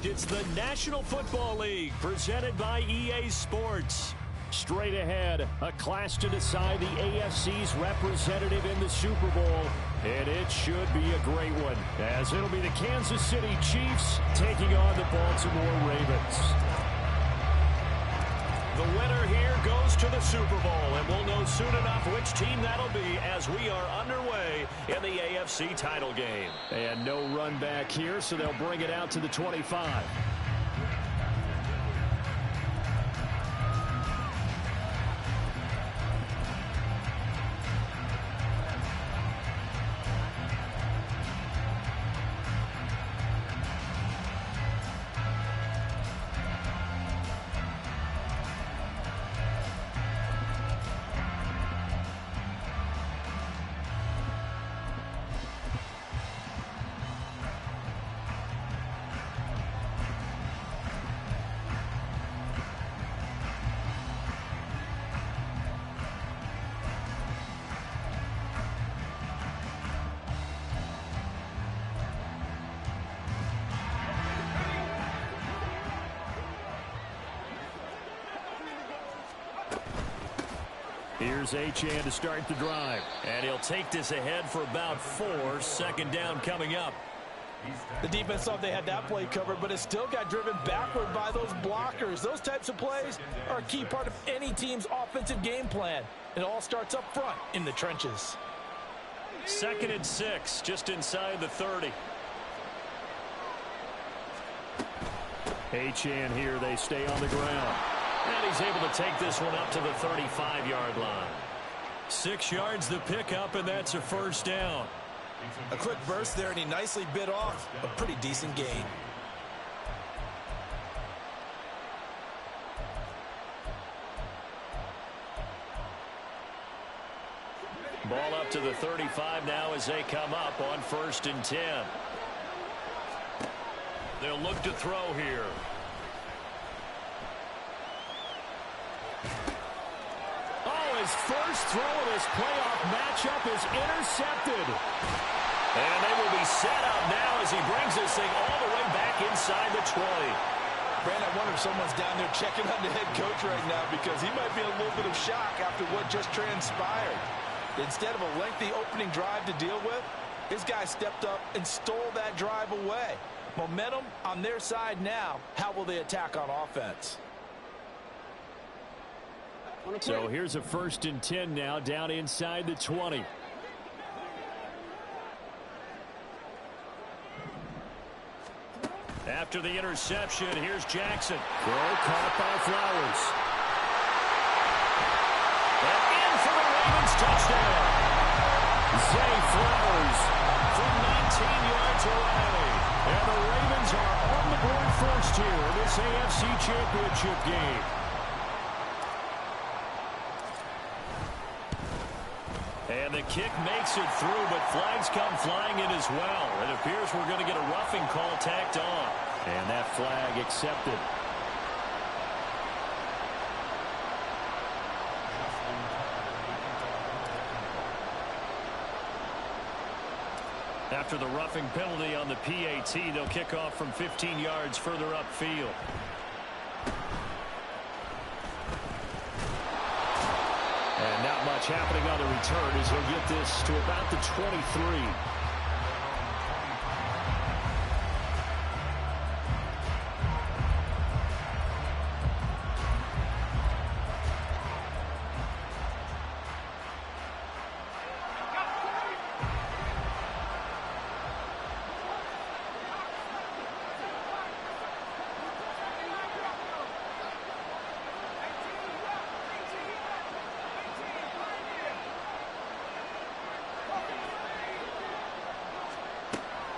It's the National Football League presented by EA Sports. Straight ahead, a clash to decide the AFC's representative in the Super Bowl. And it should be a great one, as it'll be the Kansas City Chiefs taking on the Baltimore Ravens. The winner here goes to the Super Bowl, and we'll know soon enough which team that'll be as we are underway in the AFC title game. And no run back here, so they'll bring it out to the 25. Here's Achane to start the drive. And he'll take this ahead for about 4. Second down coming up. The defense thought they had that play covered, but it still got driven backward by those blockers. Those types of plays are a key part of any team's offensive game plan. It all starts up front in the trenches. 2nd and 6, just inside the 30. Achane here, they stay on the ground. And he's able to take this one up to the 35-yard line. 6 yards the pickup, and that's a first down. A quick burst there, and he nicely bit off a pretty decent gain. Ball up to the 35 now as they come up on 1st and 10. They'll look to throw here. His first throw of this playoff matchup is intercepted. And they will be set up now as he brings this thing all the way back inside the 20. Brand, I wonder if someone's down there checking on the head coach right now, because he might be in a little bit of shock after what just transpired. Instead of a lengthy opening drive to deal with, his guy stepped up and stole that drive away. Momentum on their side now. How will they attack on offense? So here's a 1st and 10 now, down inside the 20. After the interception, here's Jackson. Throw caught by Flowers. And in for the Ravens touchdown. Zay Flowers from 19 yards away. And the Ravens are on the board first here in this AFC Championship game. And the kick makes it through, but flags come flying in as well. It appears we're going to get a roughing call tacked on. And that flag accepted. After the roughing penalty on the PAT, they'll kick off from 15 yards further upfield. And not much happening on the return as he'll get this to about the 23.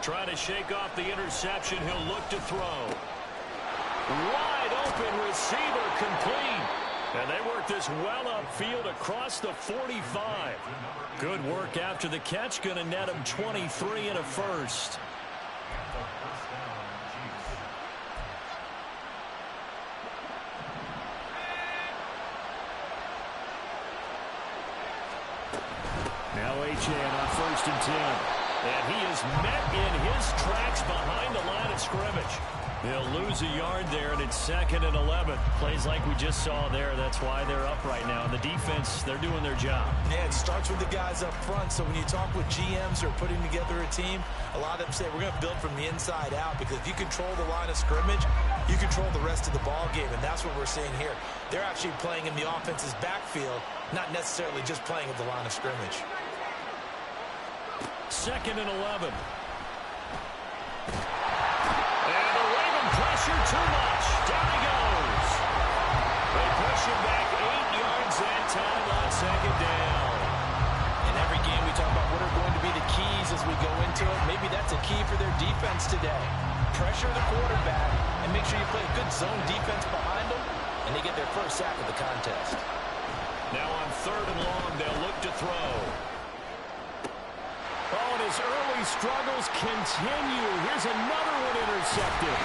Trying to shake off the interception. He'll look to throw. Wide open receiver, complete. And they work this well upfield across the 45. Good work after the catch. Going to net him 23 and a first. Now Achane on 1st and 10. And he is met in his tracks behind the line of scrimmage. They'll lose a yard there, and it's 2nd and 11. Plays like we just saw there. That's why they're up right now. And the defense, they're doing their job. Yeah, it starts with the guys up front. So when you talk with GMs who are putting together a team, a lot of them say we're going to build from the inside out, because if you control the line of scrimmage, you control the rest of the ball game, and that's what we're seeing here. They're actually playing in the offense's backfield, not necessarily just playing at the line of scrimmage. 2nd and 11. Pressure too much. Down he goes. They push him back 8 yards that time on 2nd down. In every game we talk about what are going to be the keys as we go into it. Maybe that's a key for their defense today. Pressure the quarterback and make sure you play a good zone defense behind them, and they get their first sack of the contest. Now on 3rd and long, they'll look to throw. Oh, and his early struggles continue. Here's another one intercepted.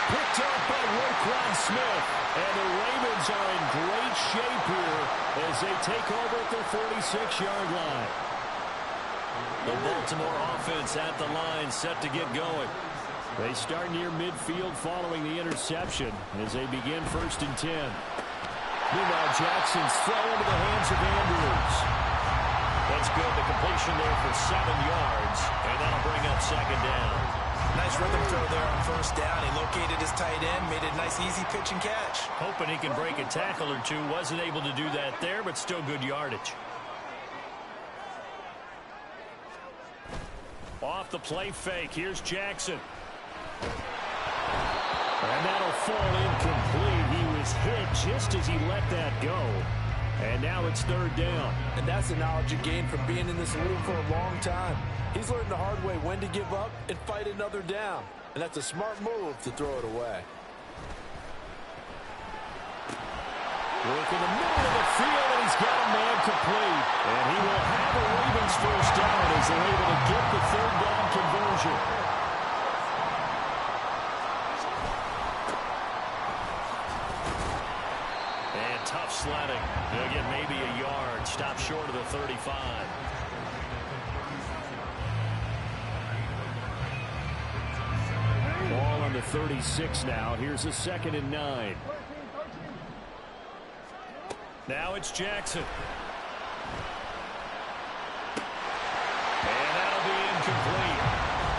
Picked up by Roquan Smith. And the Ravens are in great shape here as they take over at their 46-yard line. The Baltimore offense at the line, set to get going. They start near midfield following the interception as they begin 1st and 10. Meanwhile, Jackson's throw into the hands of Andrews. That's good. The completion there for 7 yards, and that'll bring up 2nd down. Nice rhythm throw there on 1st down. He located his tight end, made it a nice, easy pitch and catch. Hoping he can break a tackle or two. Wasn't able to do that there, but still good yardage. Off the play fake. Here's Jackson. And that'll fall incomplete. He was hit just as he let that go. And now it's 3rd down. And that's the knowledge you gain from being in this league for a long time. He's learned the hard way when to give up and fight another down. And that's a smart move to throw it away. Work in the middle of the field, and he's got a man complete. And he will have a Ravens first down as they're able to get the 3rd down conversion. And tough sledding. They'll get maybe a yard. Stop short of the 35. Ball on the 36 now. Here's a 2nd and 9. Now it's Jackson. And that'll be incomplete.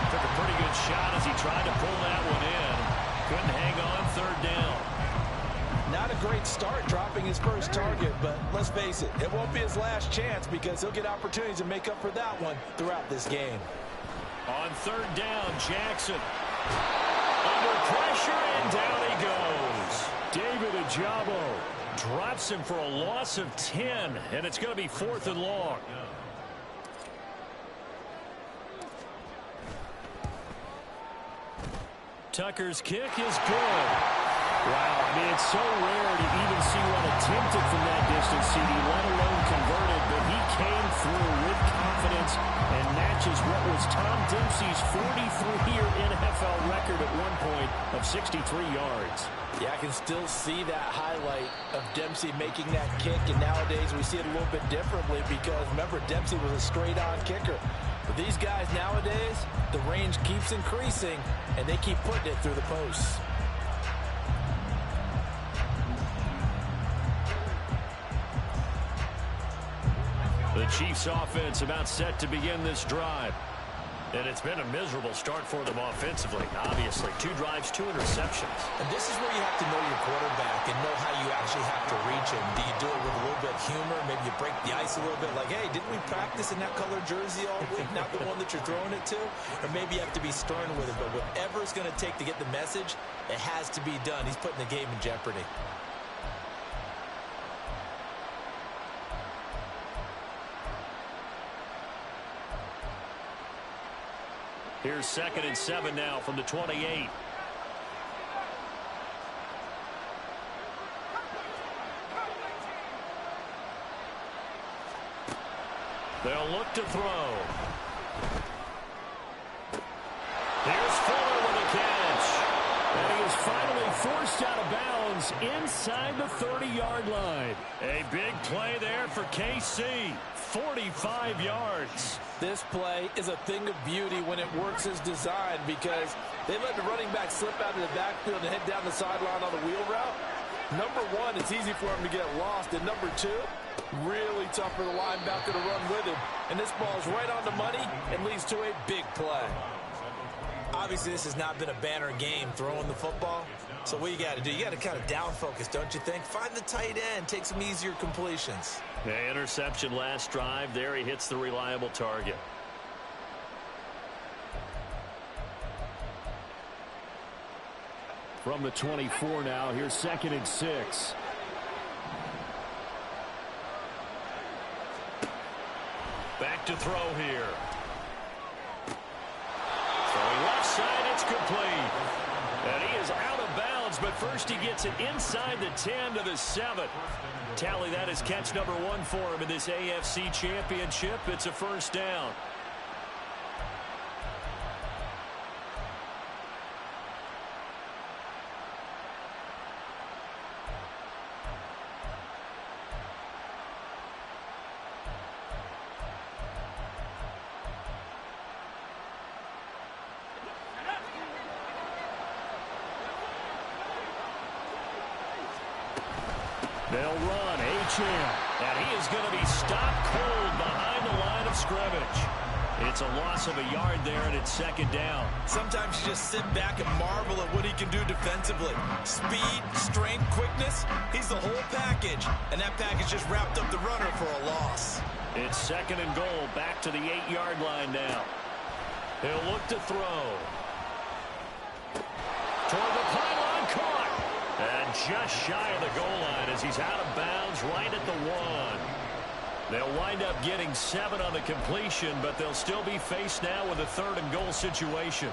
Took a pretty good shot as he tried to pull that one in. Couldn't hang on 3rd down. Not a great start dropping his first target, but let's face it, it won't be his last chance because he'll get opportunities to make up for that one throughout this game. On 3rd down, Jackson. Under pressure, and down he goes. David Ojabo drops him for a loss of 10, and it's going to be 4th and long. Tucker's kick is good. Wow, I mean, it's so rare to even see one attempted from that distance, CD, let alone converted, but he came through with confidence and matches what was Tom Dempsey's 43-year NFL record at one point of 63 yards. Yeah, I can still see that highlight of Dempsey making that kick, and nowadays we see it a little bit differently because, remember, Dempsey was a straight-on kicker. But these guys nowadays, the range keeps increasing, and they keep putting it through the posts. The Chiefs offense about set to begin this drive. And it's been a miserable start for them offensively, obviously. 2 drives, 2 interceptions. And this is where you have to know your quarterback and know how you actually have to reach him. Do you do it with a little bit of humor? Maybe you break the ice a little bit like, hey, didn't we practice in that color jersey all week? Not the one that you're throwing it to? Or maybe you have to be stern with it. But whatever it's going to take to get the message, it has to be done. He's putting the game in jeopardy. Here's 2nd and 7 now from the 28. They'll look to throw. Here's Fuller with a catch. And he is finally forced out of bounds inside the 30-yard line. A big play there for KC. 45 yards. This play is a thing of beauty when it works as designed because they let the running back slip out of the backfield and head down the sideline on the wheel route. Number one, it's easy for him to get lost. And number two, really tough for the linebacker to run with him. And this ball's right on the money and leads to a big play. Obviously, this has not been a banner game throwing the football. So what you got to do, you got to kind of down focus, don't you think? Find the tight end, take some easier completions. Yeah, interception last drive. There he hits the reliable target. From the 24 now, here's 2nd and 6. Back to throw here. Throwing left side, it's complete. And he is out of bounds, but first he gets it inside the 10 to the 7. Tally that is catch number 1 for him in this AFC championship. It's a first down. They'll run Achane, and he is going to be stopped cold behind the line of scrimmage. It's a loss of a yard there, and it's 2nd down. Sometimes you just sit back and marvel at what he can do defensively. Speed, strength, quickness, he's the whole package. And that package just wrapped up the runner for a loss. It's 2nd and goal, back to the 8-yard line now. He'll look to throw. Toward the pylon, caught. And just shy of the goal line as he's out of bounds right at the 1. They'll wind up getting 7 on the completion, but they'll still be faced now with a 3rd and goal situation.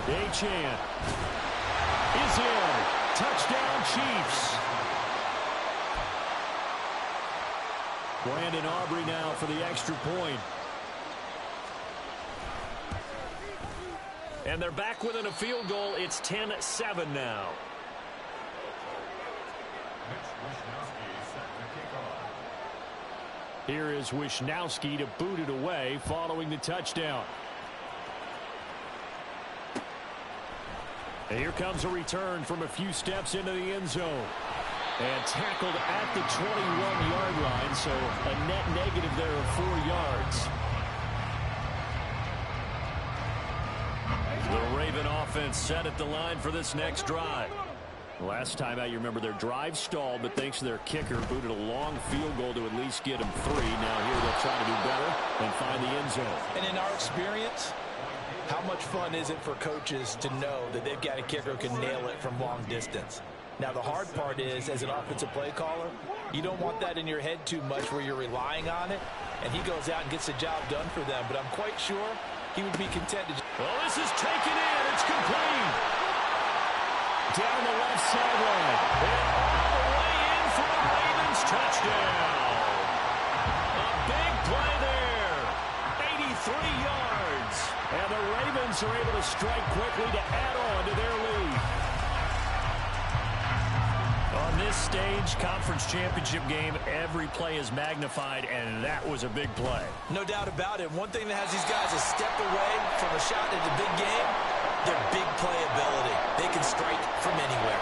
Achane is in. Touchdown, Chiefs. Brandon Aubrey now for the extra point. And they're back within a field goal. It's 10-7 now. Here is Wisnowski to boot it away following the touchdown. And here comes a return from a few steps into the end zone. And tackled at the 21-yard line, so a net negative there of 4 yards. The Raven offense set at the line for this next drive. Last time out, you remember their drive stalled, but thanks to their kicker, booted a long field goal to at least get them 3. Now here they'll try to do better and find the end zone. And in our experience, how much fun is it for coaches to know that they've got a kicker who can nail it from long distance? Now, the hard part is, as an offensive play caller, you don't want that in your head too much where you're relying on it, and he goes out and gets the job done for them. But I'm quite sure he would be content to... Well, this is taken in. It's complete. Down the left sideline. And all the way in for a Ravens touchdown. A big play there. 83 yards. And the Ravens are able to strike quickly to add on to their lead. On this stage, conference championship game, every play is magnified, and that was a big play. No doubt about it. One thing that has these guys a step away from a shot at the big game, their big play ability. They can strike from anywhere.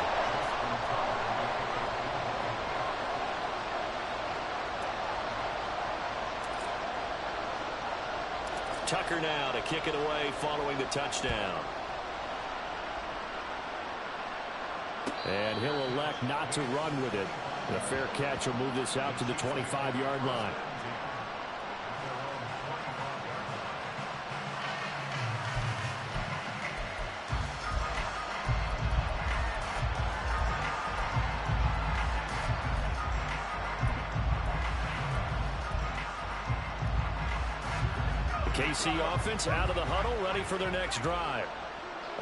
Tucker now to kick it away following the touchdown. And he'll elect not to run with it. The fair catch will move this out to the 25-yard line. The KC offense out of the huddle, ready for their next drive.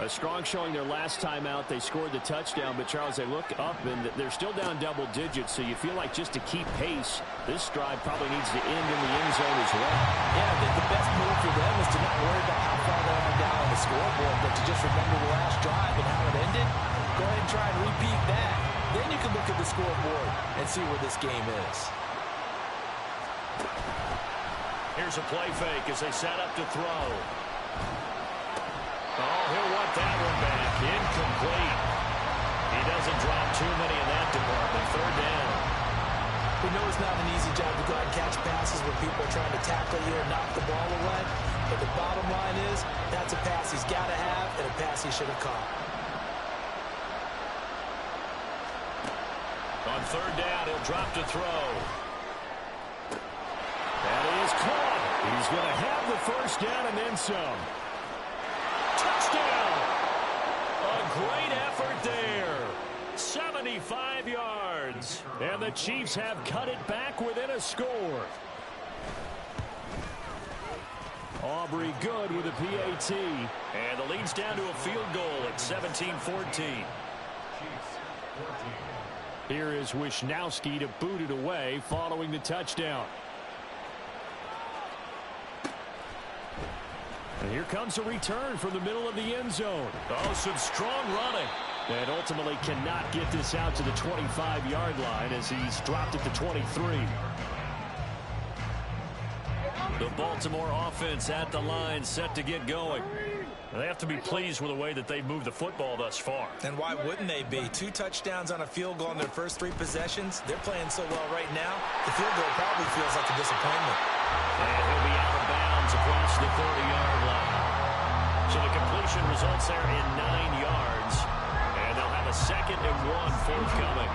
A strong showing their last time out. They scored the touchdown, but Charles, they look up and they're still down double digits, so you feel like just to keep pace, this drive probably needs to end in the end zone as well. Yeah, I think the best move for them is to not worry about how far they are down on the scoreboard, but to just remember the last drive and how it ended. Go ahead and try and repeat that. Then you can look at the scoreboard and see where this game is. Here's a play fake as they set up to throw. Oh, he'll want that one back. Incomplete. He doesn't drop too many in that department. Third down. We know it's not an easy job to go out and catch passes when people are trying to tackle you and knock the ball away. But the bottom line is, that's a pass he's got to have and a pass he should have caught. On third down, he'll drop to throw. That is caught. He's going to have the first down and then some. Touchdown! A great effort there. 75 yards. And the Chiefs have cut it back within a score. Aubrey good with a PAT. And the lead's down to a field goal at 17-14. Here is Wisnowski to boot it away following the touchdown. And here comes a return from the middle of the end zone. Oh, some strong running. And ultimately cannot get this out to the 25-yard line as he's dropped it to 23. The Baltimore offense at the line, set to get going. They have to be pleased with the way that they've moved the football thus far. And why wouldn't they be? 2 touchdowns on a field goal in their first 3 possessions. They're playing so well right now, the field goal probably feels like a disappointment. And he'll be out of bounds across the 30-yard line. So the completion results there in 9 yards. And they'll have a 2nd and 1 forthcoming.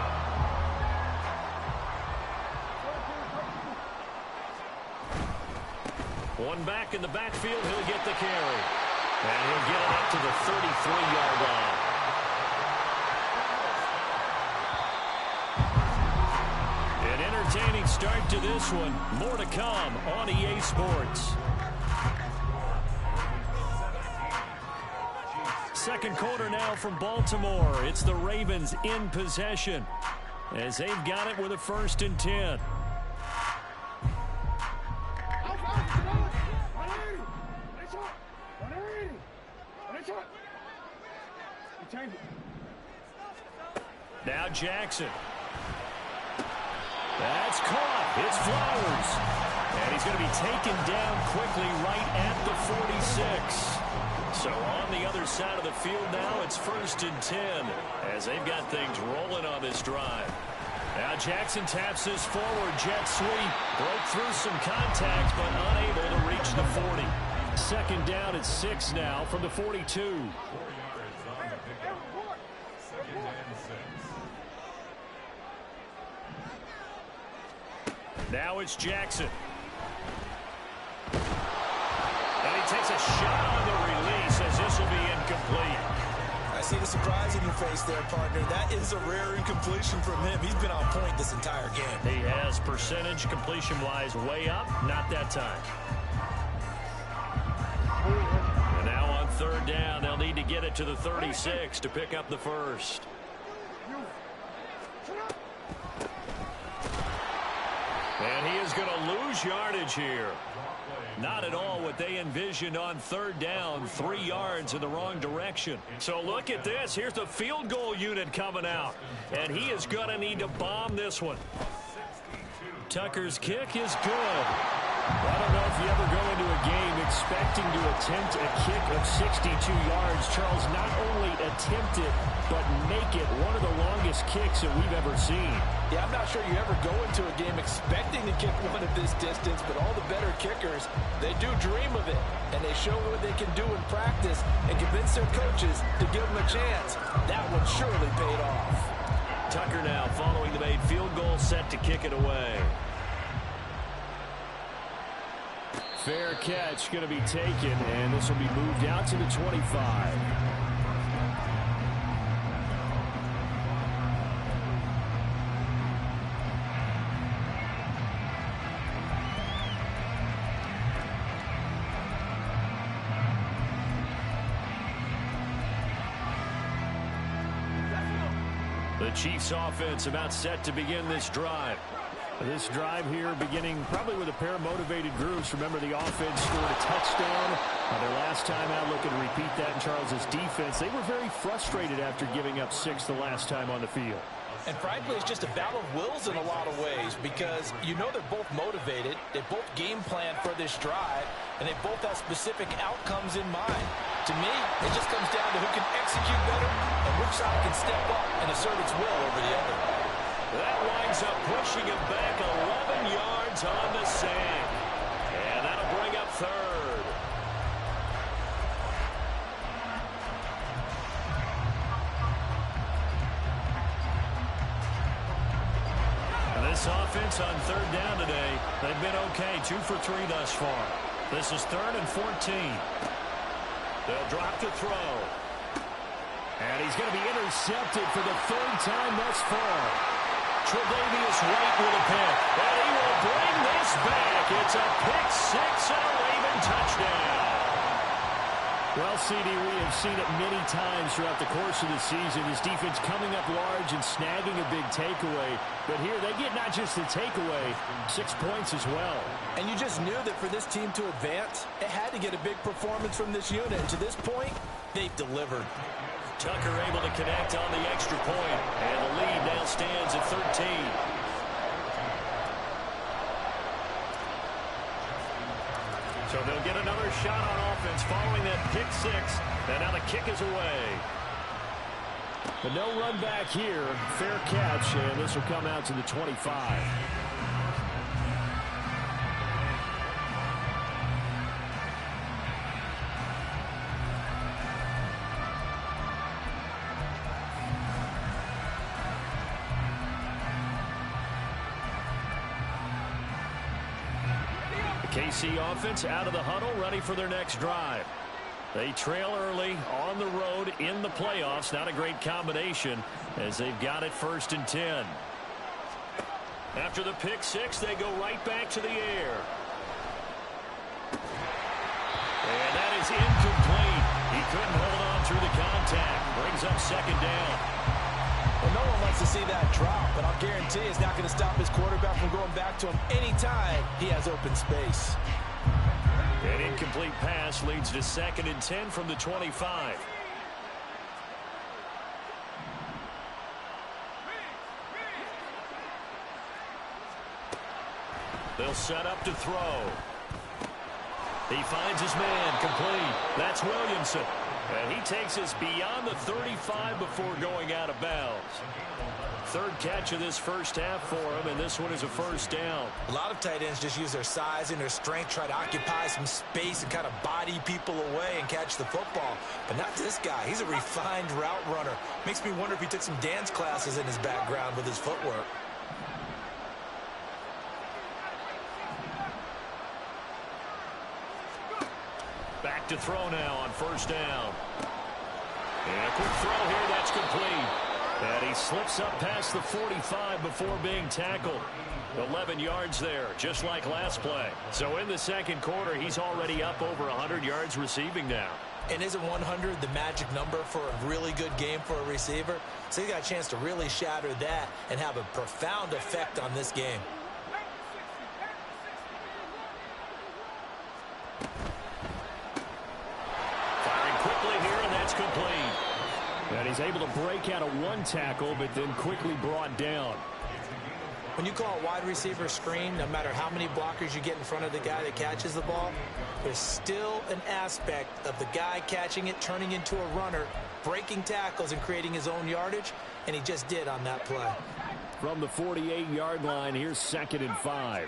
One back in the backfield, he'll get the carry. And he'll get it up to the 33-yard line. An entertaining start to this one. More to come on EA Sports. Second quarter now from Baltimore. It's the Ravens in possession as they've got it with a 1st and 10. Now Jackson. That's caught. It's Flowers. And he's going to be taken down quickly right at the 46. So on the other side of the field now, it's 1st and 10 as they've got things rolling on this drive. Now Jackson taps this forward. Jet sweep. Broke through some contact, but unable to reach the 40. 2nd down at 6 now from the 42. Now it's Jackson. And he takes a shot on the release as this will be incomplete. I see the surprise in your face there, partner. That is a rare incompletion from him. He's been on point this entire game. He has percentage completion-wise way up. Not that time. And now on 3rd down, they'll need to get it to the 36 to pick up the 1st. And he is going to lose yardage here. Not at all what they envisioned on 3rd down. 3 yards in the wrong direction. So look at this. Here's the field goal unit coming out. And he is going to need to bomb this one. Tucker's kick is good. I don't know if you ever go into a game expecting to attempt a kick of 62 yards. Charles, not only attempt it, but make it one of the longest kicks that we've ever seen. Yeah, I'm not sure you ever go into a game expecting to kick one of this distance, but all the better kickers, they do dream of it, and they show what they can do in practice and convince their coaches to give them a chance. That one surely paid off. Tucker now following the made field goal, set to kick it away. Fair catch going to be taken, and this will be moved out to the 25. Chiefs offense about set to begin this drive. This drive here beginning probably with a pair of motivated groups. Remember, the offense scored a touchdown their last time out. Looking to repeat that in Charles' defense. They were very frustrated after giving up 6 the last time on the field. And frankly, it's just a battle of wills in a lot of ways because you know they're both motivated. They both game plan for this drive, and they both have specific outcomes in mind. To me, it just comes down to who can execute better and which side can step up and assert its will over the other. That winds up pushing him back 11 yards on the sack. And that'll bring up third. And this offense on third down today, they've been okay. 2 for 3 thus far. This is 3rd and 14. They'll drop to throw. And he's going to be intercepted for the 3rd time thus far. Tre'Davious White with a pick. And he will bring this back. It's a pick 6 and a Raven touchdown. Well, CD, we have seen it many times throughout the course of the season. This defense coming up large and snagging a big takeaway. But here they get not just the takeaway, 6 points as well. And you just knew that for this team to advance, it had to get a big performance from this unit. And to this point, they've delivered. Tucker able to connect on the extra point, and the lead now stands at 13. So they'll get another shot on offense following that pick 6, and now the kick is away. But no run back here, fair catch, and this will come out to the 25. KC offense out of the huddle, ready for their next drive. They trail early on the road in the playoffs. Not a great combination as they've got it 1st and 10. After the pick 6, they go right back to the air. And that is incomplete. He couldn't hold on through the contact. Brings up 2nd down. Well, no one wants to see that drop, but I'll guarantee it's not going to stop his quarterback from going back to him anytime he has open space. An incomplete pass leads to 2nd and 10 from the 25. They'll set up to throw. He finds his man, complete. That's Williamson. And he takes us beyond the 35 before going out of bounds. 3rd catch of this first half for him, and this one is a 1st down. A lot of tight ends just use their size and their strength, try to occupy some space and kind of body people away and catch the football. But not this guy. He's a refined route runner. Makes me wonder if he took some dance classes in his background with his footwork. Back to throw now on 1st down. And a quick throw here, that's complete. And he slips up past the 45 before being tackled. 11 yards there, just like last play. So in the 2nd quarter, he's already up over 100 yards receiving now. And isn't 100 the magic number for a really good game for a receiver? So he got a chance to really shatter that and have a profound effect on this game. Complete. And he's able to break out of 1 tackle, but then quickly brought down. When you call a wide receiver screen, no matter how many blockers you get in front of the guy that catches the ball, there's still an aspect of the guy catching it, turning into a runner, breaking tackles and creating his own yardage, and he just did on that play. From the 48-yard line, here's 2nd and 5.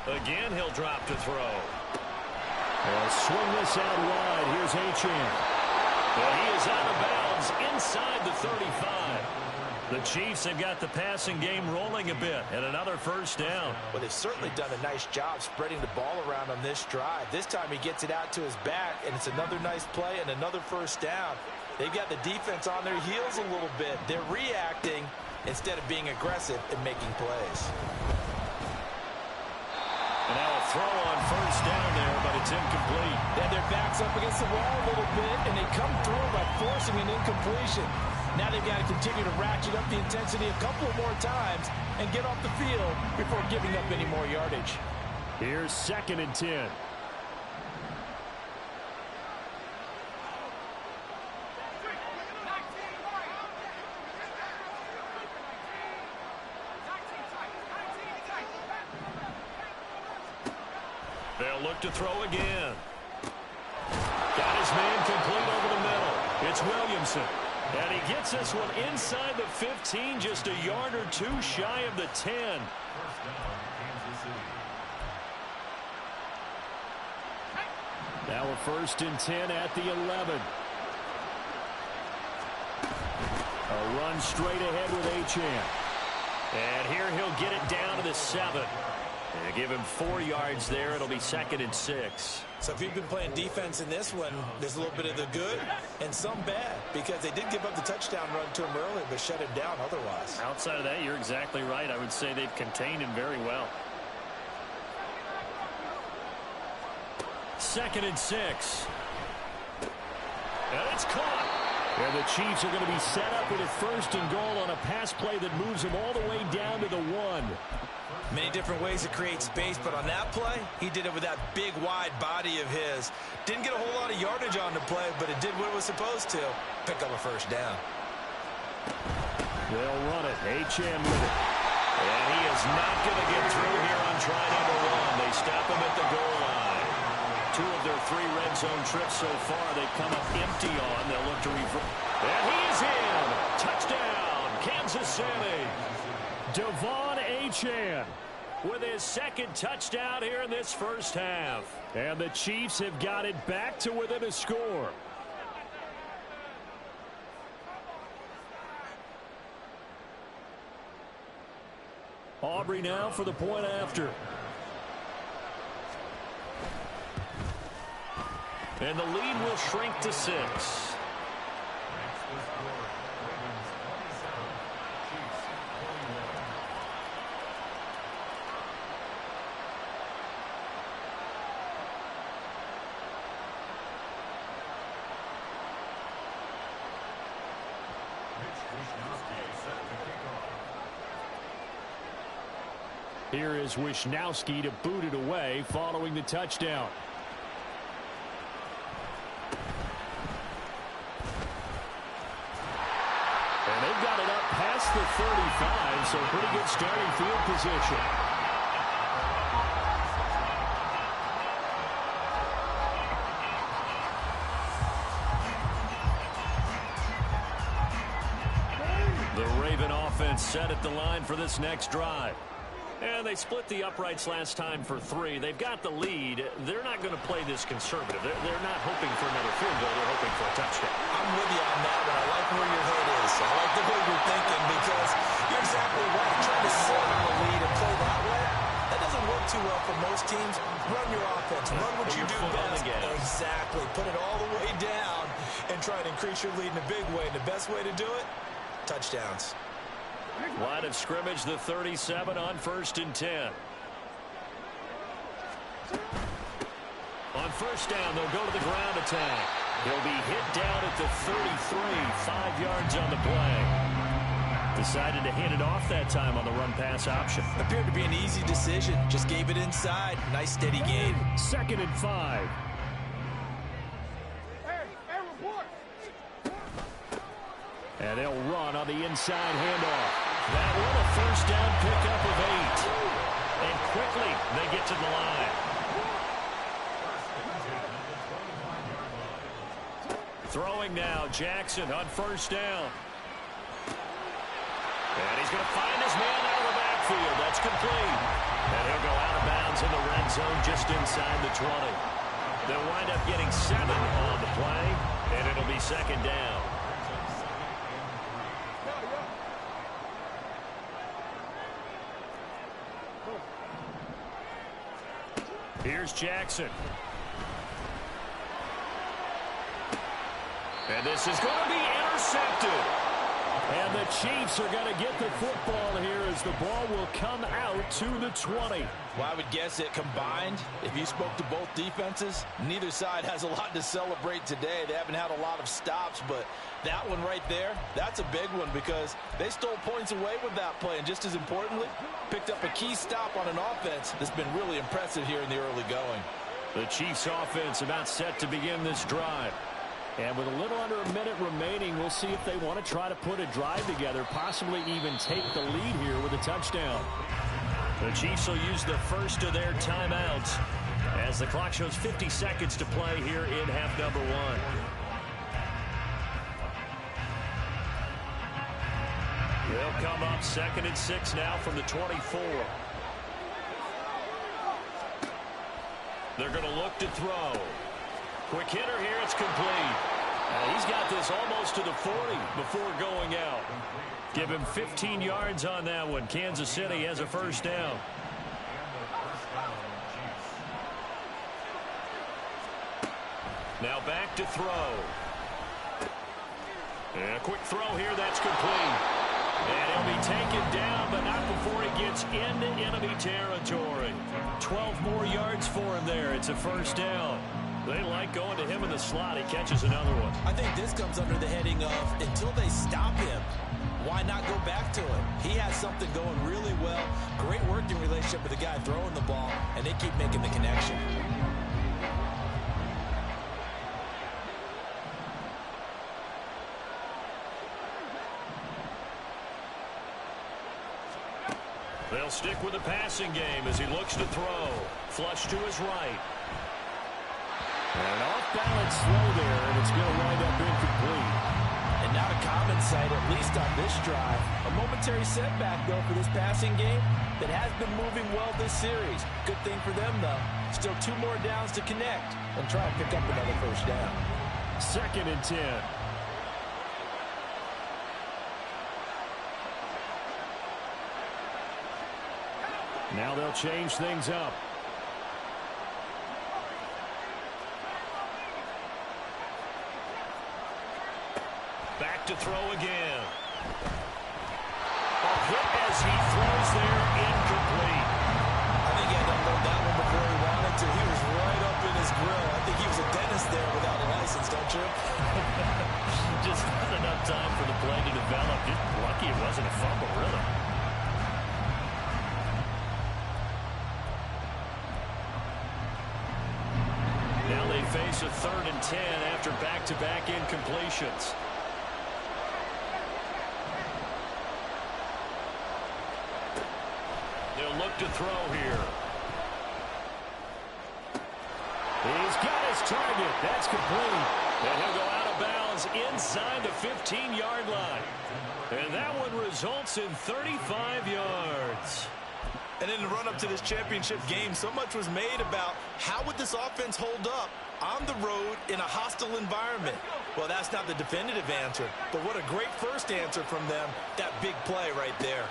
Again, he'll drop to throw. They'll swing this out wide. Here's Achane. Well, he is out of bounds inside the 35. The Chiefs have got the passing game rolling a bit, and another 1st down. Well, they've certainly done a nice job spreading the ball around on this drive. This time he gets it out to his back, and it's another nice play and another 1st down. They've got the defense on their heels a little bit. They're reacting instead of being aggressive and making plays. And now a throw on 1st down there, but It's incomplete. And their back's up against the wall a little bit, and they come through by forcing an incompletion. Now they've got to continue to ratchet up the intensity a couple more times and get off the field before giving up any more yardage. Here's 2nd and 10. They'll look to throw again. Got his man complete over the middle. It's Williamson. And he gets this one inside the 15, just a yard or two shy of the 10. Now a 1st and 10 at the 11. A run straight ahead with Achane. And here he'll get it down to the 7. And give him 4 yards there. It'll be 2nd and 6. So if you've been playing defense in this one, there's a little bit of the good and some bad, because they did give up the touchdown run to him earlier, but shut him down otherwise. Outside of that, you're exactly right. I would say they've contained him very well. 2nd and 6. And it's caught. And the Chiefs are going to be set up with a 1st and goal on a pass play that moves them all the way down to the 1. Many different ways to create space, but on that play, he did it with that big, wide body of his. Didn't get a whole lot of yardage on the play, but it did what it was supposed to. Pick up a 1st down. They'll run it. Achane with it. And he is not going to get through here on try number 1. They stop him at the goal line. 2 of their 3 red zone trips so far, they've come up empty on. They'll look to reverse. And he is in. Touchdown, Kansas City. Devon Achane with his 2nd touchdown here in this 1st half. And the Chiefs have got it back to within a score. Aubrey now for the point after. And the lead will shrink to 6. Here is Wishnowski to boot it away following the touchdown. And they've got it up past the 35, so pretty good starting field position. The Raven offense set at the line for this next drive. And they split the uprights last time for 3. They've got the lead. They're not going to play this conservative. They're not hoping for another field goal. They're hoping for a touchdown. I'm with you on that one. I like where your head is. I like the way you're thinking, because you're exactly right. Trying to sit on the lead and play that way, that doesn't work too well for most teams. Run your offense. Run what you do best. Exactly. Put it all the way down and try to increase your lead in a big way. And the best way to do it, touchdowns. Line of scrimmage, the 37 on 1st and 10. On 1st down, they'll go to the ground attack. He'll be hit down at the 33, 5 yards on the play. Decided to hand it off that time on the run-pass option. Appeared to be an easy decision. Just gave it inside. Nice, steady game. 2nd and 5. And they'll run on the inside handoff. That one a 1st down pickup of 8. And quickly they get to the line. Throwing now, Jackson on 1st down. And he's going to find his man out of the backfield. That's complete. And he'll go out of bounds in the red zone just inside the 20. They'll wind up getting 7 on the play, and it'll be 2nd down. Here's Jackson. And this is going to be intercepted. And the Chiefs are going to get the football here as the ball will come out to the 20. Well, I would guess it combined, if you spoke to both defenses, neither side has a lot to celebrate today. They haven't had a lot of stops, but that one right there, that's a big one because they stole points away with that play. And just as importantly, picked up a key stop on an offense that's been really impressive here in the early going. The Chiefs offense about set to begin this drive. And with a little under a minute remaining, we'll see if they want to try to put a drive together, possibly even take the lead here with a touchdown. The Chiefs will use the first of their timeouts as the clock shows 50 seconds to play here in half number one. They'll come up 2nd and 6 now from the 24. They're going to look to throw. Quick hitter here, it's complete. He's got this almost to the 40 before going out. Give him 15 yards on that one. Kansas City has a first down. Now back to throw. And a quick throw here, that's complete. And he'll be taken down, but not before he gets into enemy territory. 12 more yards for him there. It's a first down. They like going to him in the slot. He catches another one. I think this comes under the heading of until they stop him, why not go back to it? He has something going really well. Great working relationship with the guy throwing the ball, and they keep making the connection. They'll stick with the passing game as he looks to throw. Flush to his right. And off-balance throw there, and it's going to wind up incomplete. And not a common sight, at least on this drive. A momentary setback, though, for this passing game that has been moving well this series. Good thing for them, though. Still 2 more downs to connect and try and pick up another first down. 2nd and 10. Now they'll change things up. Back to throw again. A hit as he throws there, incomplete. I think he had to unload that one before he wanted to. He was right up in his grill. I think he was a dentist there without a license, don't you? Just not enough time for the play to develop. Just lucky it wasn't a fumble, really. Now they face a 3rd and 10 after back-to-back incompletions. They'll look to throw here. He's got his target. That's complete. And he'll go out of bounds inside the 15-yard line. And that one results in 35 yards. And in the run-up to this championship game, so much was made about how would this offense hold up on the road in a hostile environment. Well, that's not the definitive answer, but what a great first answer from them, that big play right there.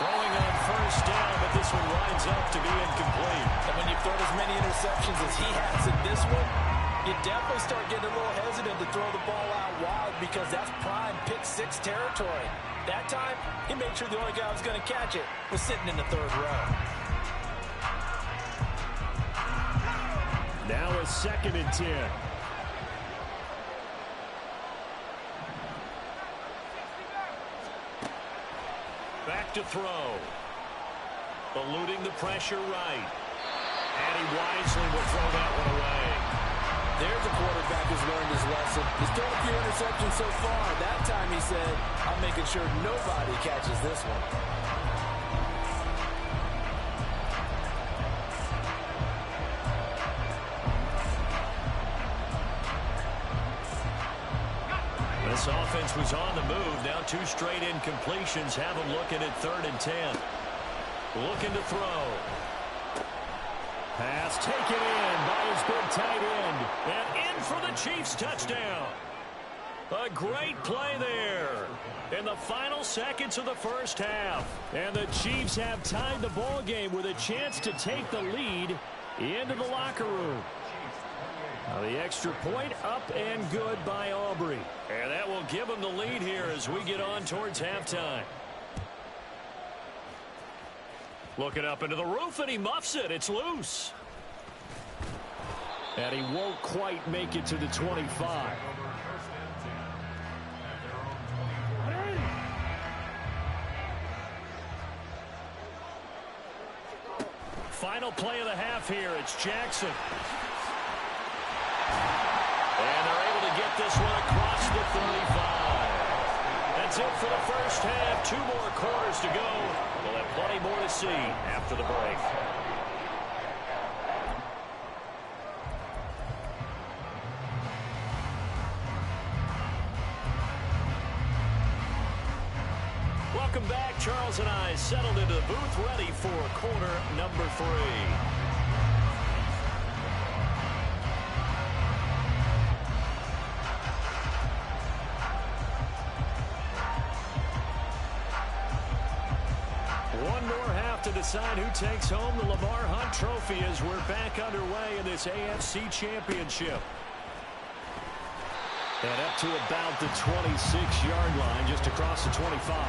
Throwing on first down, but this one winds up to be incomplete. And when you've thrown as many interceptions as he has in this one, you definitely start getting a little hesitant to throw the ball out wide because that's prime pick-6 territory. That time, he made sure the only guy who was going to catch it was sitting in the 3rd row. Now a 2nd and 10. Back to throw. Eluding the pressure right. And he wisely will throw that one away. There's a quarterback who's learned his lesson. He's thrown a few interceptions so far. That time he said, I'm making sure nobody catches this one. This offense was on the move. Now 2 straight incompletions have them looking at 3rd and 10. Looking to throw. Pass taken in by his big tight end. And in for the Chiefs touchdown. A great play there in the final seconds of the first half. And the Chiefs have tied the ball game with a chance to take the lead into the locker room. The extra point up and good by Aubrey. And that will give them the lead here as we get on towards halftime. Looking up into the roof, and he muffs it. It's loose. And he won't quite make it to the 25. Final play of the half here. It's Jackson. And they're able to get this one across the 35. That's it for the first half. 2 more quarters to go. We'll have plenty more to see after the break. Welcome back. Charles and I settled into the booth, ready for quarter number 3. One more half to decide who takes home the Lamar Hunt Trophy as we're back underway in this AFC Championship. And up to about the 26-yard line, just across the 25.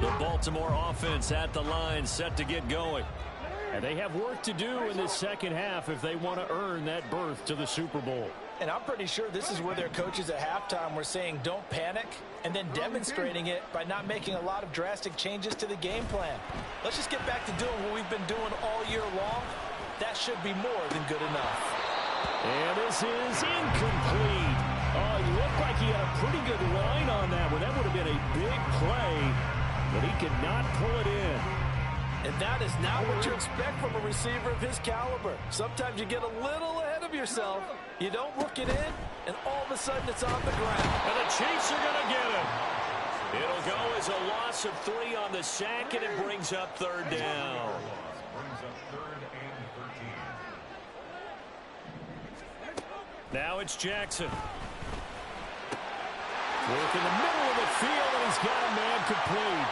The Baltimore offense at the line, set to get going. And they have work to do in this second half if they want to earn that berth to the Super Bowl. And I'm pretty sure this is where their coaches at halftime were saying don't panic, and then demonstrating it by not making a lot of drastic changes to the game plan. Let's just get back to doing what we've been doing all year long. That should be more than good enough. And this is incomplete. Oh, he looked like he had a pretty good line on that one. That would have been a big play, but he could not pull it in. And that is not what you expect from a receiver of his caliber. Sometimes you get a little ahead of yourself. You don't look it in, and all of a sudden it's on the ground. And the Chiefs are going to get him. It'll go as a loss of 3 on the sack, and it brings up 3rd down. Now it's Jackson. Work in the middle of the field, and he's got a man complete.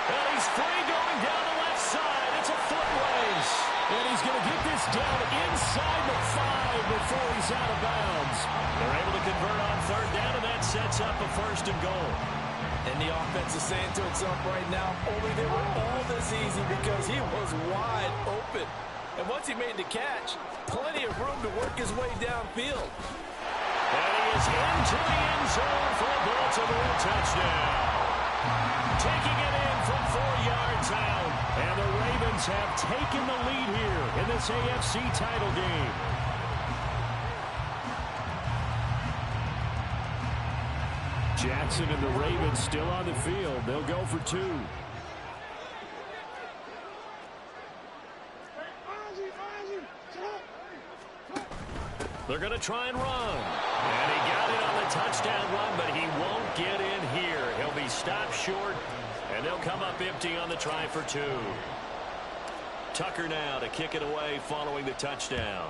And he's free going down the left side. It's a foot race. And he's going to get this down inside the 5 before he's out of bounds. They're able to convert on 3rd down, and that sets up a 1st and goal. And the offense is saying to itself right now, only they were all this easy because he was wide open. And once he made the catch, plenty of room to work his way downfield. And he is into the end zone for a Baltimore touchdown. Taking it in from 4 yards out. And the Ravens have taken the lead here in this AFC title game. Jackson and the Ravens still on the field. They'll go for 2. They're going to try and run. And he got it on the touchdown run, but he won't get in here. He'll be stopped short, and they'll come up empty on the try for 2. Tucker now to kick it away following the touchdown.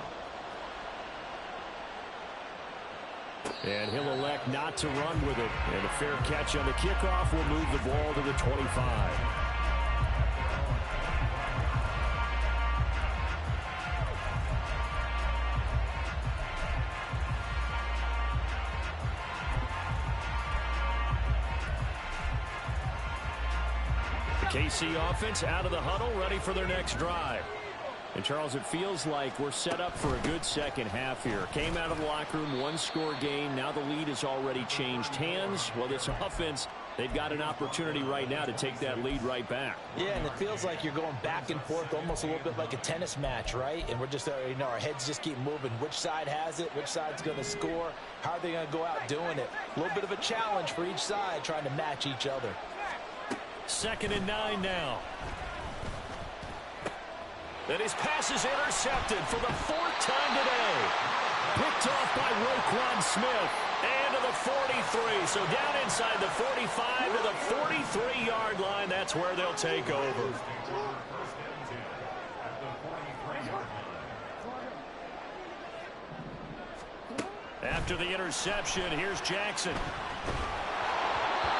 And he'll elect not to run with it. And a fair catch on the kickoff will move the ball to the 25. KC offense out of the huddle, ready for their next drive. And, Charles, it feels like we're set up for a good second half here. Came out of the locker room, 1-score game. Now the lead has already changed hands. Well, this offense, they've got an opportunity right now to take that lead right back. Yeah, and it feels like you're going back and forth, almost a little bit like a tennis match, right? And we're just, our heads just keep moving. Which side has it? Which side's going to score? How are they going to go out doing it? A little bit of a challenge for each side, trying to match each other. 2nd and 9 now. And his pass is intercepted for the 4th time today. Picked off by Roquan Smith. And to the 43. So down inside the 45 to the 43-yard line. That's where they'll take over. After the interception, here's Jackson.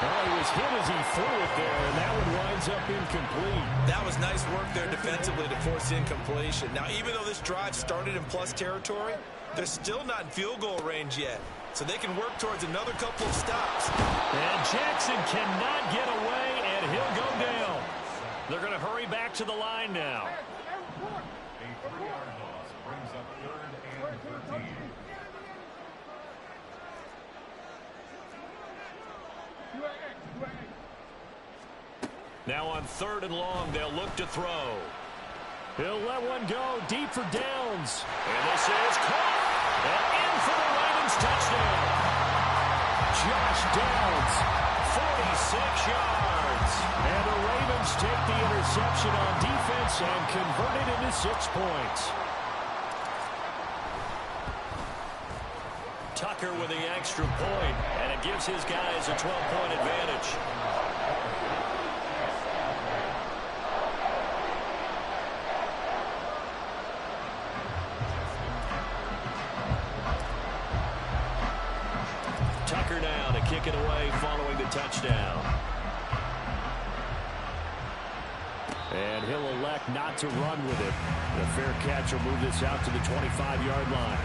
Well, he was hit as he threw it there, and that one winds up incomplete. That was nice work there defensively to force incompletion. Now, even though this drive started in plus territory, they're still not in field goal range yet. So they can work towards another couple of stops. And Jackson cannot get away, and he'll go down. They're going to hurry back to the line now. A 3-yard loss brings up 3rd and 13. Now on 3rd and long, they'll look to throw. He'll let one go deep for Downs. And this is caught. And in for the Ravens touchdown. Josh Downs, 46 yards. And the Ravens take the interception on defense and convert it into 6 points. Tucker with the extra point, and it gives his guys a 12-point advantage. Tucker now to kick it away following the touchdown. And he'll elect not to run with it. The fair catch will move this out to the 25-yard line.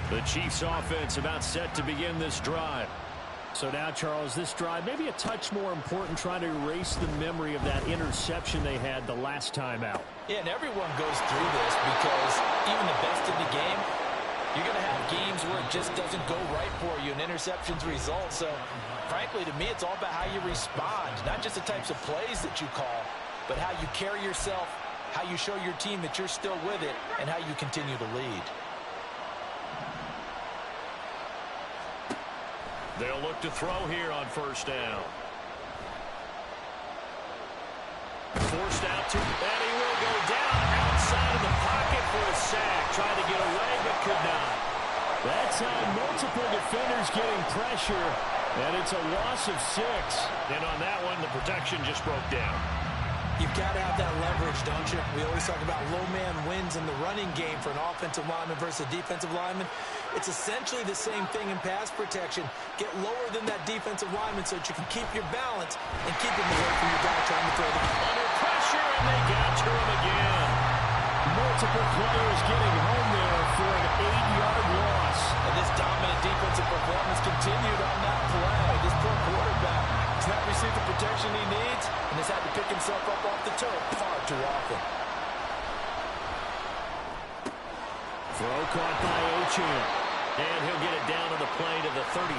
The Chiefs offense about set to begin this drive. So now, Charles, this drive maybe a touch more important, trying to erase the memory of that interception they had the last time out. Yeah, and everyone goes through this because even the best in the game, you're going to have games where it just doesn't go right for you, and interceptions result. So, frankly, to me, it's all about how you respond, not just the types of plays that you call, but how you carry yourself, how you show your team that you're still with it, and how you continue to lead. They'll look to throw here on 1st down. Forced out to, and he will go down outside of the pocket for a sack. Tried to get away, but could not. That's multiple defenders getting pressure, and it's a loss of 6. And on that one, the protection just broke down. You've got to have that leverage, don't you? We always talk about low man wins in the running game for an offensive lineman versus a defensive lineman. It's essentially the same thing in pass protection. Get lower than that defensive lineman so that you can keep your balance and keep him away from your guy trying to throw the ball. Under pressure, and they got to him again. Multiple players getting home there for an 8-yard loss. And this dominant defensive performance continued on that play. This poor quarterback has not received the protection he needs and has had to pick himself up off the turf far too often. Throw caught by Achane. And he'll get it down to the play to the 37.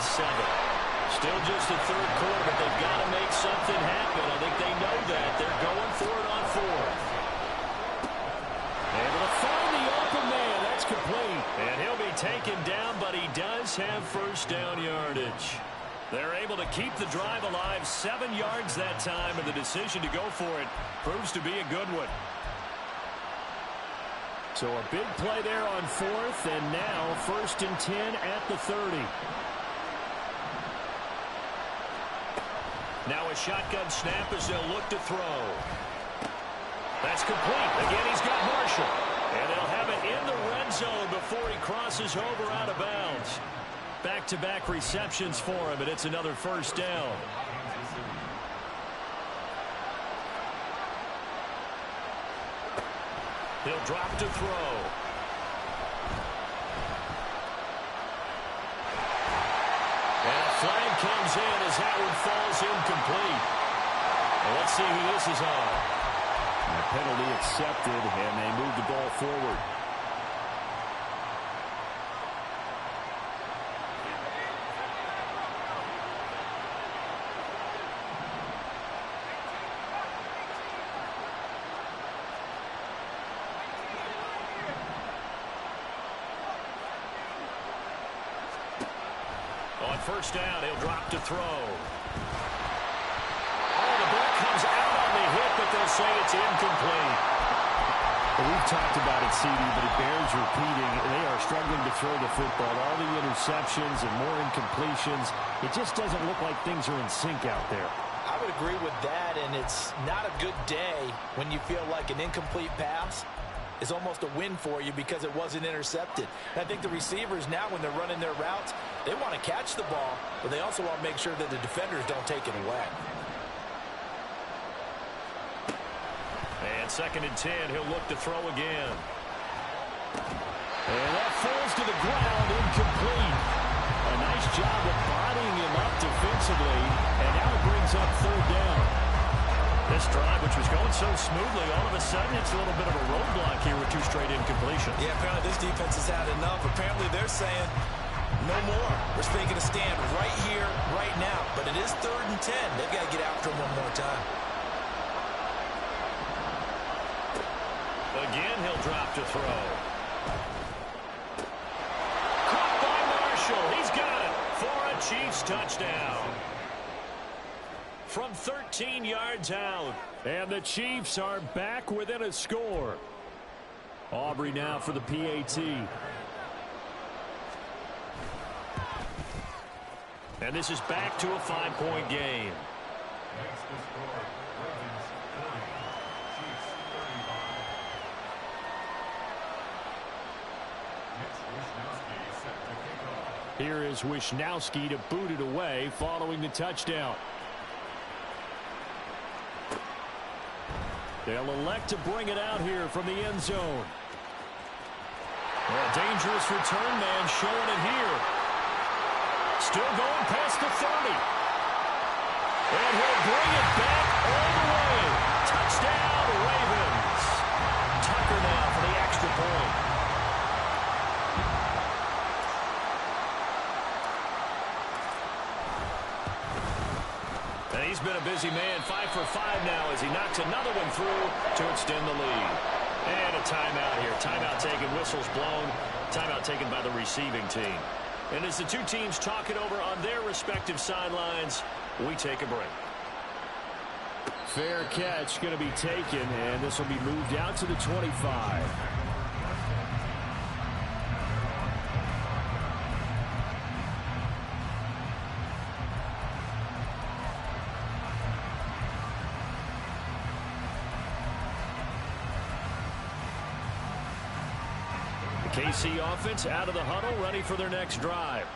Still just the 3rd quarter, but they've got to make something happen. I think they know that. They're going for it on 4th. Able to find the open man. That's complete. And he'll be taken down, but he does have 1st down yardage. They're able to keep the drive alive, 7 yards that time, and the decision to go for it proves to be a good one. So a big play there on 4th, and now 1st and 10 at the 30. Now a shotgun snap as they'll look to throw. That's complete. Again, he's got Marshall. And they'll have it in the red zone before he crosses over out of bounds. Back-to-back receptions for him, and it's another 1st down. He'll drop to throw. And a flag comes in as that one falls incomplete. Well, let's see who this is on. The penalty accepted, and they move the ball forward. On 1st down, he'll drop to throw. Oh, the ball comes out on the hit, but they'll say it's incomplete. Well, we've talked about it, CD, but it bears repeating. They are struggling to throw the football. All the interceptions and more incompletions. It just doesn't look like things are in sync out there. I would agree with that, and it's not a good day when you feel like an incomplete pass is almost a win for you because it wasn't intercepted. And I think the receivers now, when they're running their routes, they want to catch the ball, but they also want to make sure that the defenders don't take it away. And 2nd and 10, he'll look to throw again. And that falls to the ground, incomplete. A nice job of bodying him up defensively, and now it brings up 3rd down. This drive, which was going so smoothly, all of a sudden it's a little bit of a roadblock here with 2 straight incompletions. Yeah, apparently this defense has had enough. Apparently they're saying, no more. We're making a stand right here, right now. But it is 3rd and 10. They've got to get after him one more time. Again, he'll drop to throw. Caught by Marshall. He's got it for a Chiefs touchdown. From 13 yards out. And the Chiefs are back within a score. Aubrey now for the PAT. And this is back to a 5-point game. Next to score, Ravens 30, Chiefs 35. Next, Wisnowski set to kick off. Here is Wisnowski to boot it away following the touchdown. They'll elect to bring it out here from the end zone. A dangerous return man showing it here. Still going past the 30. And he'll bring it back all the way. Touchdown, Ravens. Tucker now for the extra point. And he's been a busy man, 5 for 5 now as he knocks another one through to extend the lead. And a timeout here. Timeout taken, whistles blown. Timeout taken by the receiving team. And as the 2 teams talk it over on their respective sidelines, we take a break. Fair catch going to be taken, and this will be moved out to the 25. KC offense out of the huddle, ready for their next drive.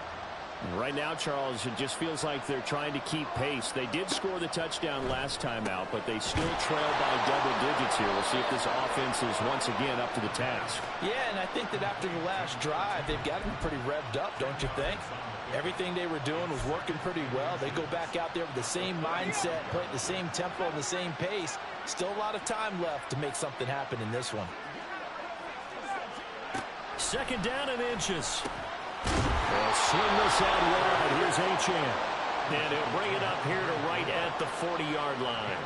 Right now, Charles, it just feels like they're trying to keep pace. They did score the touchdown last time out, but they still trail by double digits here. We'll see if this offense is once again up to the task. Yeah, and I think that after the last drive, they've got to be pretty revved up, don't you think? Everything they were doing was working pretty well. They go back out there with the same mindset, play at the same tempo and the same pace. Still a lot of time left to make something happen in this one. 2nd down and inches. They'll sling this out wide. Here's Achane. And he'll bring it up here to right at the 40-yard line.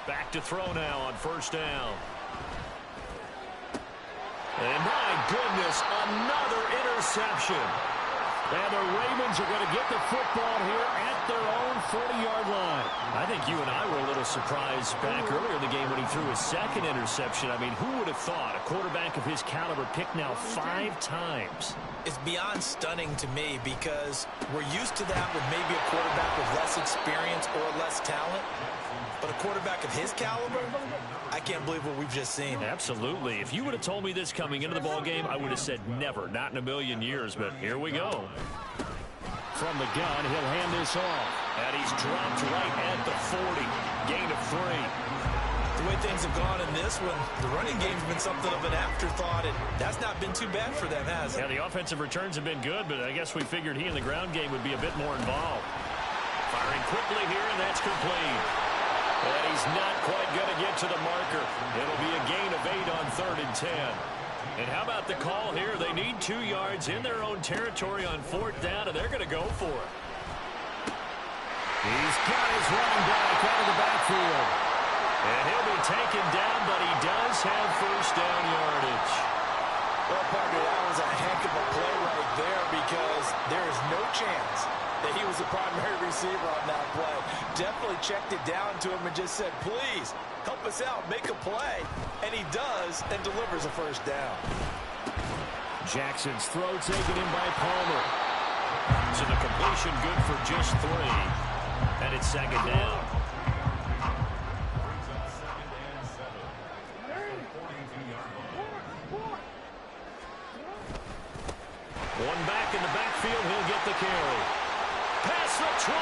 Back to throw now on 1st down. And my goodness, another interception. And the Ravens are going to get the football here at their own 40-yard line. I think you and I were a little surprised back earlier in the game when he threw his 2nd interception. I mean, who would have thought a quarterback of his caliber picked now 5 times? It's beyond stunning to me because we're used to that with maybe a quarterback with less experience or less talent. But a quarterback of his caliber, I can't believe what we've just seen. Absolutely. If you would have told me this coming into the ball game, I would have said never, not in a million years. But here we go. From the gun, he'll hand this off. And he's dropped right at the 40. Gain of 3. The way things have gone in this one, the running game's been something of an afterthought, and that's not been too bad for them, has it? Yeah, the offensive returns have been good, but I guess we figured he in the ground game would be a bit more involved. Firing quickly here, and that's complete. And he's not quite going to get to the marker. It'll be a gain of 8 on 3rd and 10. And how about the call here? They need 2 yards in their own territory on 4th down, and they're going to go for it. He's got his running back out of the backfield. And he'll be taken down, but he does have 1st down yardage. Well, partner, that was a heck of a play right there because there is was no chance that he was the primary receiver on that play. Definitely checked it down to him and just said, please, help us out, make a play. And he does and delivers a first down. Jackson's throw taken in by Palmer. So the completion good for just 3. And it's second down. One back in the backfield, he'll get the carry. Pass the 20.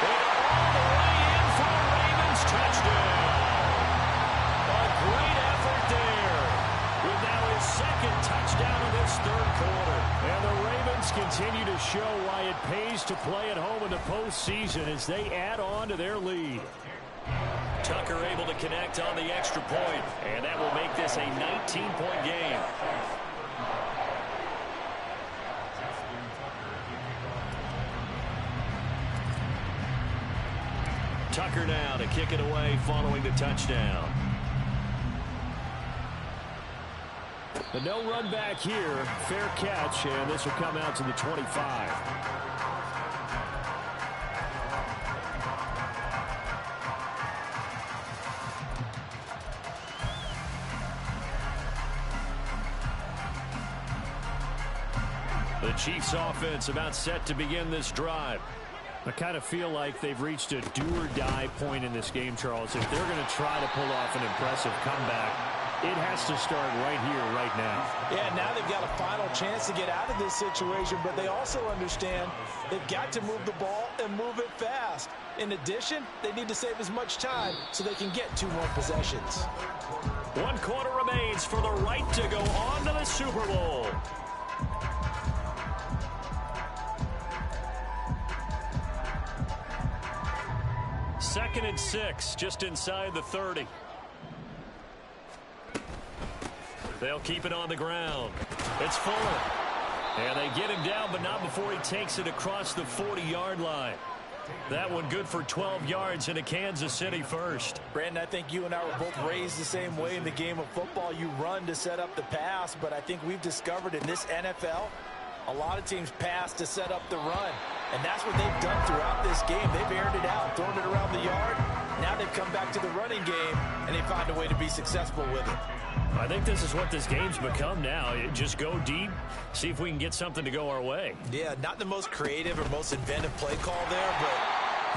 And all the way in for a Ravens touchdown. A great effort there. With now his second touchdown of this third quarter. And the Ravens continue to show why it pays to play at home in the postseason as they add on to their lead. Tucker able to connect on the extra point, and that will make this a 19-point game. Tucker now to kick it away following the touchdown. The no run back here, fair catch, and this will come out to the 25. The Chiefs offense about set to begin this drive. I kind of feel like they've reached a do-or-die point in this game, Charles. If they're going to try to pull off an impressive comeback, it has to start right here, right now. Yeah, now they've got a final chance to get out of this situation, but they also understand they've got to move the ball and move it fast. In addition, they need to save as much time so they can get 2 more possessions. 1 quarter remains for the right to go on to the Super Bowl. Second and 6, just inside the 30. They'll keep it on the ground. It's Fuller. And they get him down, but not before he takes it across the 40-yard line. That one good for 12 yards into Kansas City first. Brandon, I think you and I were both raised the same way in the game of football. You run to set up the pass, but I think we've discovered in this NFL, a lot of teams pass to set up the run. And that's what they've done throughout this game. They've aired it out, thrown it around the yard. Now they've come back to the running game, and they find a way to be successful with it. I think this is what this game's become now. Just go deep, see if we can get something to go our way. Yeah, not the most creative or most inventive play call there, but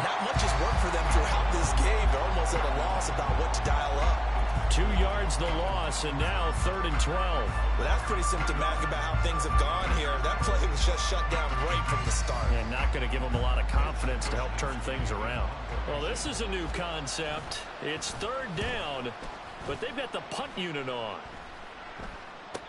not much has worked for them throughout this game. They're almost at a loss about what to dial up. 2 yards the loss, and now 3rd and 12. Well, that's pretty symptomatic about how things have gone here. That play was just shut down right from the start. And not going to give them a lot of confidence to help turn things around. Well, this is a new concept. It's 3rd down, but they've got the punt unit on.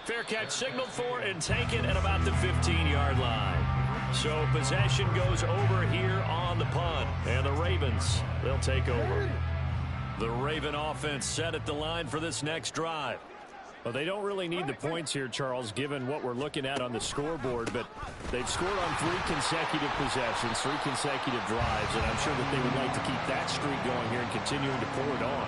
Fair catch signaled for and taken at about the 15-yard line. So possession goes over here on the punt. And the Ravens, they'll take over. The Raven offense set at the line for this next drive. Well, they don't really need the points here, Charles, given what we're looking at on the scoreboard, but they've scored on 3 consecutive possessions, 3 consecutive drives, and I'm sure that they would like to keep that streak going here and continuing to pour it on.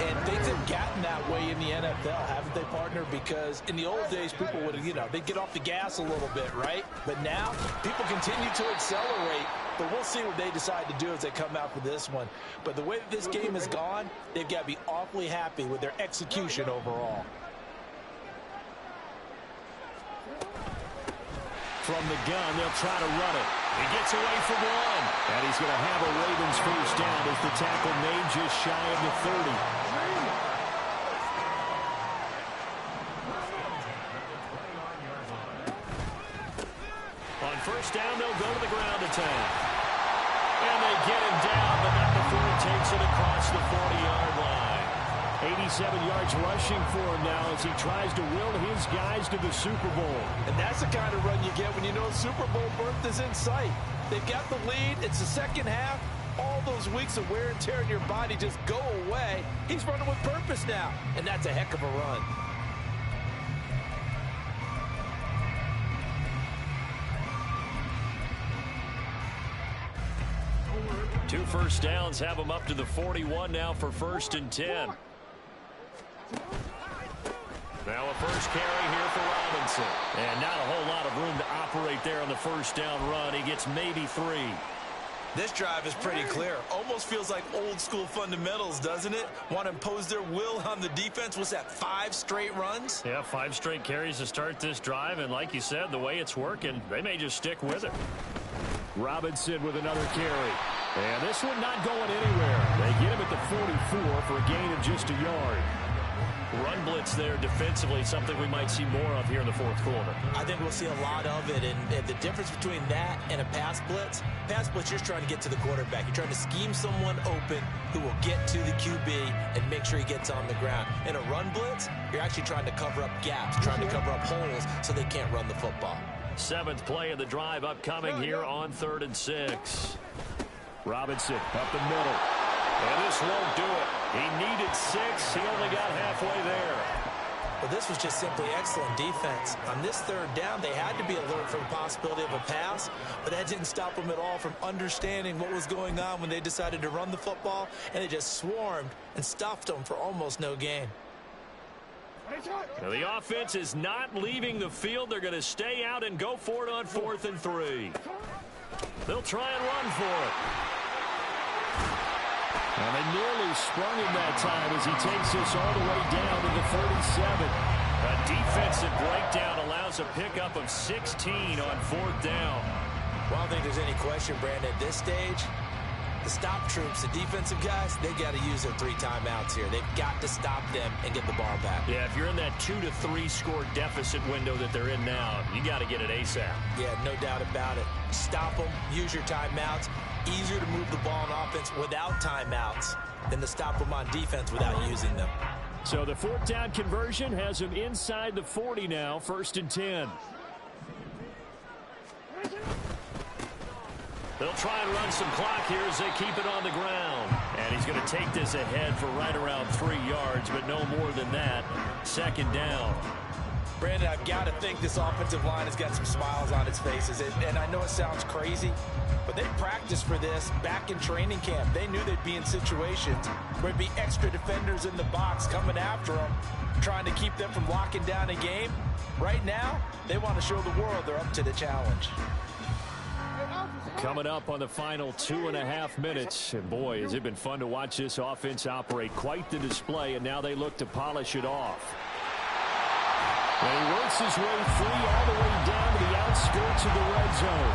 And things have gotten that way in the NFL, haven't they, partner? Because in the old days, people would, they'd get off the gas a little bit, right? But now, people continue to accelerate, but we'll see what they decide to do as they come out for this one. But the way that this game has gone, they've got to be awfully happy with their execution overall. From the gun, they'll try to run it. He gets away from one. And he's going to have a Ravens first down as the tackle made just shy of the 30. On first down, they'll go to the ground attack. And they get him down, but not before he takes it across the 40-yard line. 87 yards rushing for him now as he tries to will his guys to the Super Bowl. And that's the kind of run you get when you know Super Bowl berth is in sight. They've got the lead. It's the second half. All those weeks of wear and tear in your body just go away. He's running with purpose now, and that's a heck of a run. Two first downs have him up to the 41 now for 1st and 10. Now a first carry here for Robinson. And not a whole lot of room to operate there on the first down run. He gets maybe 3. This drive is pretty clear. Almost feels like old school fundamentals, doesn't it? Want to impose their will on the defense. What's that, 5 straight runs? Yeah, 5 straight carries to start this drive. And like you said, the way it's working, they may just stick with it. Robinson with another carry. And this one not going anywhere. They get him at the 44 for a gain of just a yard. Run blitz there defensively, something we might see more of here in the fourth quarter. I think we'll see a lot of it, and the difference between that and a pass blitz, you're just trying to get to the quarterback. You're trying to scheme someone open who will get to the QB and make sure he gets on the ground. In a run blitz, you're actually trying to cover up gaps, trying to cover up holes so they can't run the football. 7th play of the drive upcoming here on 3rd and 6. Robinson up the middle. And this won't do it. He needed 6. He only got halfway there. Well, this was just simply excellent defense. On this 3rd down, they had to be alert for the possibility of a pass, but that didn't stop them at all from understanding what was going on when they decided to run the football, and they just swarmed and stuffed them for almost no gain. Now the offense is not leaving the field. They're going to stay out and go for it on 4th and 3. They'll try and run for it. And they nearly sprung him that time as he takes us all the way down to the 37. A defensive breakdown allows a pickup of 16 on 4th down. Well, I don't think there's any question, Brandon, at this stage, the stop troops, the defensive guys, they got to use their 3 timeouts here. They've got to stop them and get the ball back. Yeah, if you're in that 2 to 3 score deficit window that they're in now, you got to get it ASAP. Yeah, no doubt about it. Stop them, use your timeouts. Easier to move the ball on offense without timeouts than to stop them on defense without using them. So the 4th down conversion has them inside the 40 now, 1st and 10. They'll try and run some clock here as they keep it on the ground. And he's going to take this ahead for right around 3 yards, but no more than that. 2nd down. Brandon, I've got to think this offensive line has got some smiles on its faces. And I know it sounds crazy, but they practiced for this back in training camp. They knew they'd be in situations where there'd be extra defenders in the box coming after them, trying to keep them from locking down a game. Right now, they want to show the world they're up to the challenge. Coming up on the final 2.5 minutes. And boy, has it been fun to watch this offense operate. Quite the display, and now they look to polish it off. And he works his way free all the way down to the outskirts of the red zone.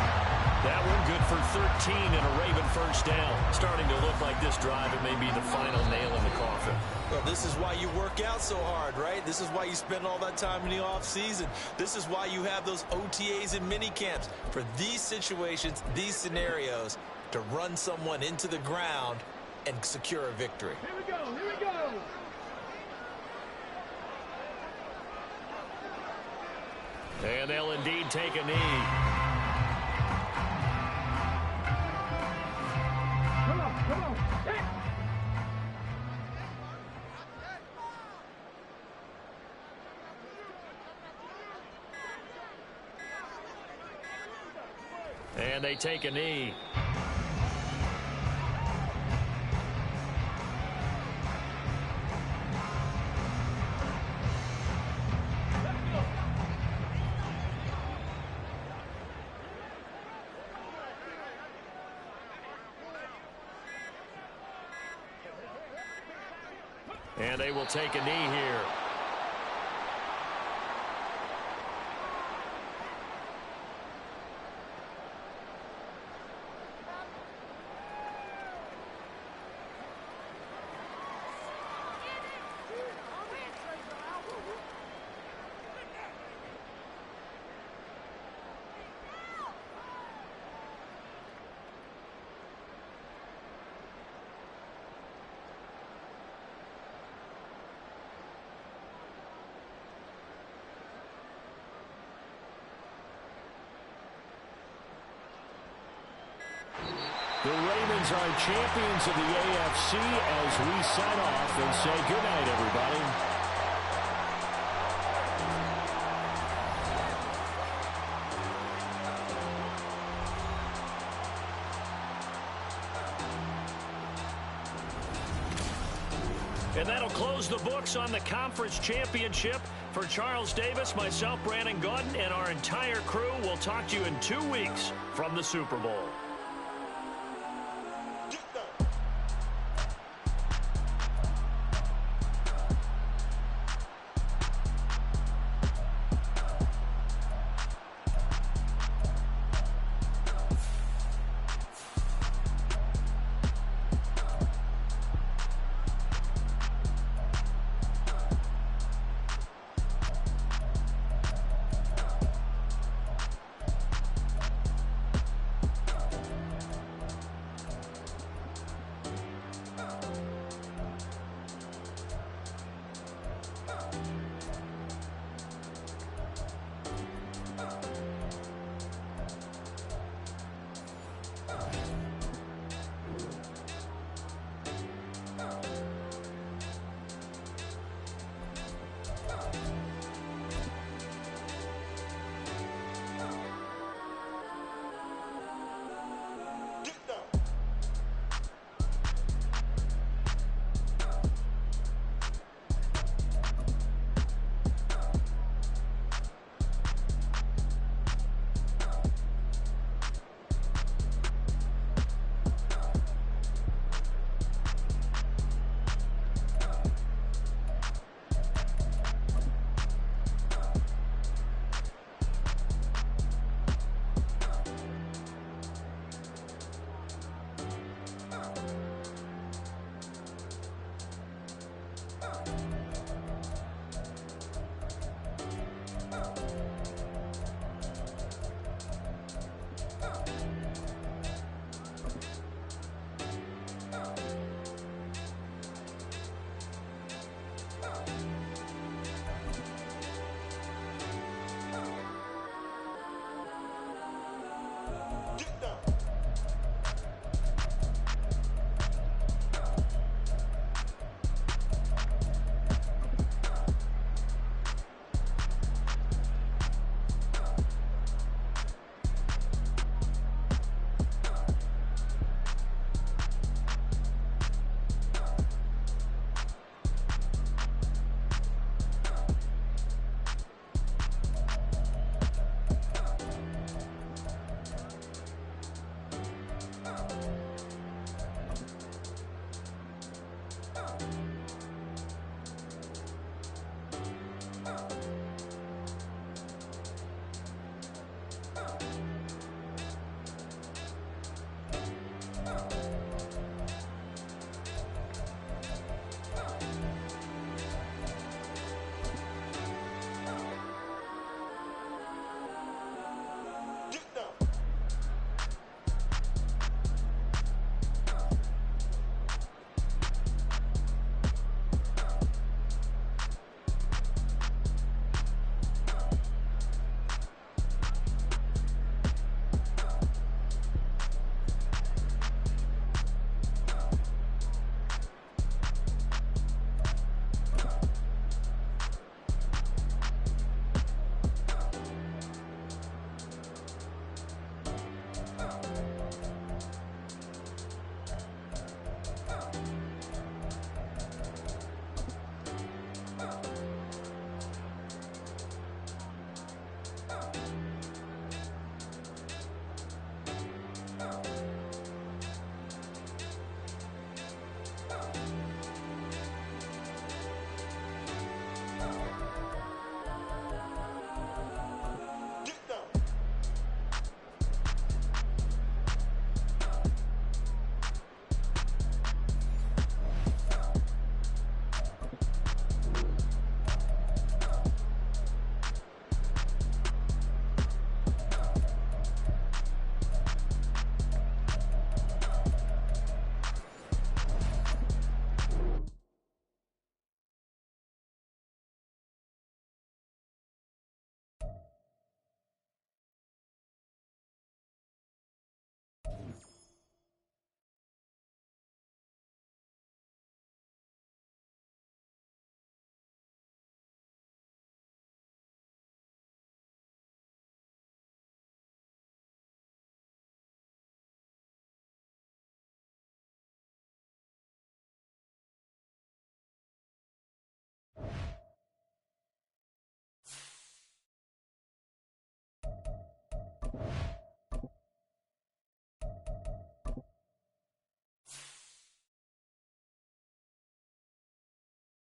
That one good for 13 and a Raven first down. Starting to look like this drive, it may be the final nail in the coffin. Well, this is why you work out so hard, right? This is why you spend all that time in the offseason. This is why you have those OTAs and mini camps. For these situations, these scenarios, to run someone into the ground and secure a victory. Here we go, here we go. And they'll indeed take a knee. Come on, come on. Hey. And they take a knee. And they will take a knee here. The Ravens are champions of the AFC as we sign off and say goodnight, everybody. And that'll close the books on the conference championship. For Charles Davis, myself, Brandon Gaudin, and our entire crew, we'll talk to you in 2 weeks from the Super Bowl.